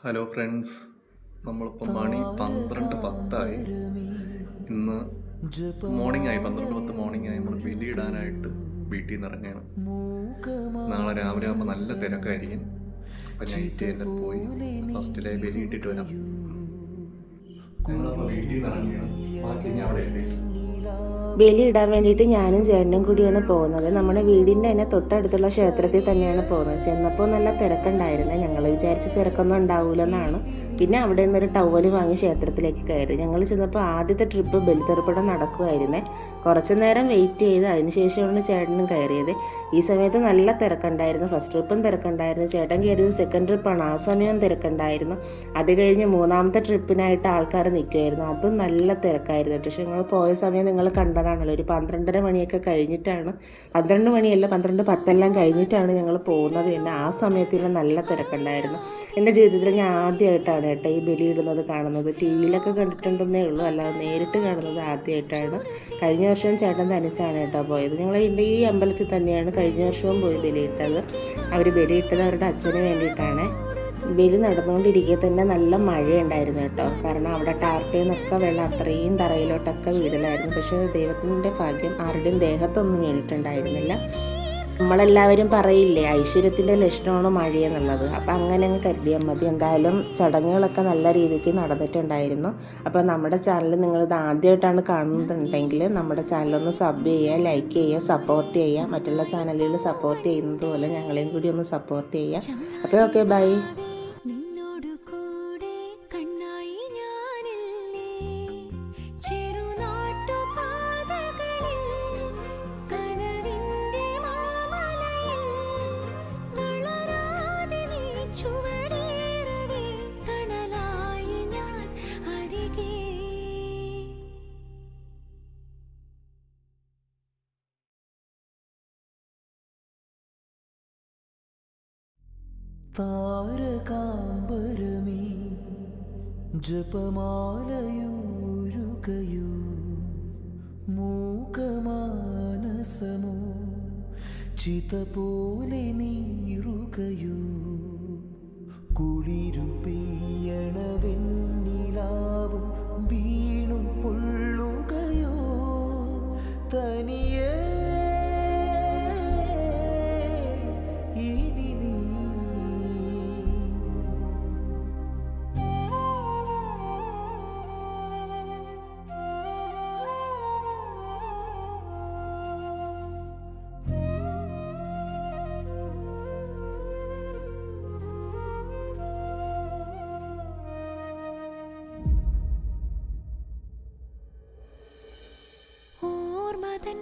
Hello friends, നമ്മളിപ്പോൾ മണി 12:10 ഇന്ന് morning ആയി. 12:10 മോർണിംഗ് ആയി. നമ്മൾ ബലിയിടാനായിട്ട് വീട്ടിൽ നിന്ന് ഇറങ്ങുകയാണ്. നാളെ രാവിലെ ആകുമ്പോൾ നല്ല തിരക്കായിരിക്കും. അപ്പോൾ നൈറ്റ് തന്നെ പോയി ഫസ്റ്റിലെ ബലി ഇട്ടിട്ട് വരാം. ഞങ്ങളപ്പോൾ വീട്ടിൽ നിന്ന് ഇറങ്ങുകയാണ്. ബാക്കി ഞാൻ അവിടെ എത്തി. ബലി ഇടാൻ വേണ്ടിയിട്ട് ഞാനും ചേട്ടനും കൂടിയാണ് പോകുന്നത്. നമ്മുടെ വീടിൻ്റെ തന്നെ തൊട്ടടുത്തുള്ള ക്ഷേത്രത്തിൽ തന്നെയാണ് പോകുന്നത്. ചെന്നപ്പോൾ നല്ല തിരക്കുണ്ടായിരുന്നു. ഞങ്ങൾ വിചാരിച്ച് തിരക്കൊന്നും ഉണ്ടാവില്ലെന്നാണ്. പിന്നെ അവിടെ നിന്നൊരു ടവൽ വാങ്ങി ക്ഷേത്രത്തിലേക്ക് കയറി. ഞങ്ങൾ ചെന്നപ്പോൾ ആദ്യത്തെ ട്രിപ്പ് ബലിതർപ്പണം നടക്കുമായിരുന്നേ. കുറച്ച് നേരം വെയിറ്റ് ചെയ്ത് അതിനുശേഷമാണ് ചേട്ടനും കയറിയത്. ഈ സമയത്ത് നല്ല തിരക്കുണ്ടായിരുന്നു. ഫസ്റ്റ് ട്രിപ്പും തിരക്കുണ്ടായിരുന്നു. ചേട്ടൻ കയറിയത് സെക്കൻഡ് ട്രിപ്പാണ്. ആ സമയവും തിരക്കുണ്ടായിരുന്നു. അത് കഴിഞ്ഞ് മൂന്നാമത്തെ ട്രിപ്പിനായിട്ട് ആൾക്കാർ നിൽക്കുമായിരുന്നു. അതും നല്ല തിരക്കായിരുന്നു. പക്ഷേ ഞങ്ങൾ പോയ സമയം നിങ്ങൾ കണ്ടതാണല്ലോ, ഒരു 12:30 മണിയൊക്കെ കഴിഞ്ഞിട്ടാണ്, 12 മണിയല്ല 12:10 കഴിഞ്ഞിട്ടാണ് ഞങ്ങൾ പോകുന്നത് തന്നെ. ആ സമയത്തിൽ നല്ല തിരക്കുണ്ടായിരുന്നു. എൻ്റെ ജീവിതത്തിൽ ഞാൻ ആദ്യമായിട്ടാണ് കേട്ടോ ഈ ബലിയിടുന്നത് കാണുന്നത്. ടി വിയിലൊക്കെ കണ്ടിട്ടുണ്ടെന്നേ ഉള്ളൂ, അല്ലാതെ നേരിട്ട് കാണുന്നത് ആദ്യമായിട്ടാണ്. കഴിഞ്ഞ വർഷവും ചേട്ടൻ തനിച്ചാണ് കേട്ടോ പോയത്. ഞങ്ങൾ ഈ അമ്പലത്തിൽ തന്നെയാണ് കഴിഞ്ഞ വർഷവും പോയി ബലിയിട്ടത്. അവർ ബലിയിട്ടത് അവരുടെ അച്ഛന് വേണ്ടിയിട്ടാണ്. ബലി നടന്നുകൊണ്ടിരിക്കെ തന്നെ നല്ല മഴയുണ്ടായിരുന്നു കേട്ടോ. കാരണം അവിടെ ടാർട്ടയിൽ നിന്നൊക്കെ വെള്ളം അത്രയും തറയിലോട്ടൊക്കെ വീടലായിരുന്നു. പക്ഷേ ദൈവത്തിൻ്റെ ഭാഗ്യം ആരുടെയും ദേഹത്തൊന്നും വീണിട്ടുണ്ടായിരുന്നില്ല. നമ്മളെല്ലാവരും പറയില്ലേ ഐശ്വര്യത്തിൻ്റെ ലക്ഷണമാണ് മഴയെന്നുള്ളത്. അപ്പം അങ്ങനെ അങ്ങ് കരുതിയാൽ മതി. എന്തായാലും ചടങ്ങുകളൊക്കെ നല്ല രീതിക്ക് നടന്നിട്ടുണ്ടായിരുന്നു. അപ്പോൾ നമ്മുടെ ചാനൽ നിങ്ങളിത് ആദ്യമായിട്ടാണ് കാണുന്നുണ്ടെങ്കിൽ നമ്മുടെ ചാനലൊന്ന് സബ് ചെയ്യുക, ലൈക്ക് ചെയ്യുക, സപ്പോർട്ട് ചെയ്യുക. മറ്റുള്ള ചാനലുകൾ സപ്പോർട്ട് ചെയ്യുന്നത് പോലെ ഞങ്ങളെയും കൂടി ഒന്ന് സപ്പോർട്ട് ചെയ്യുക. അപ്പോൾ ഓക്കെ, ബൈ. താരകാംബരമേ ജപമാലയൂരുകയോ, മൂകമാനസമോ ചിത പോലെ നീറുകയോ, കുളിരു പെയ്യണ വെണ്ണിലാവും വീണു പൊള്ളുകയോ, തനിയേ ഓർമ്മതൻ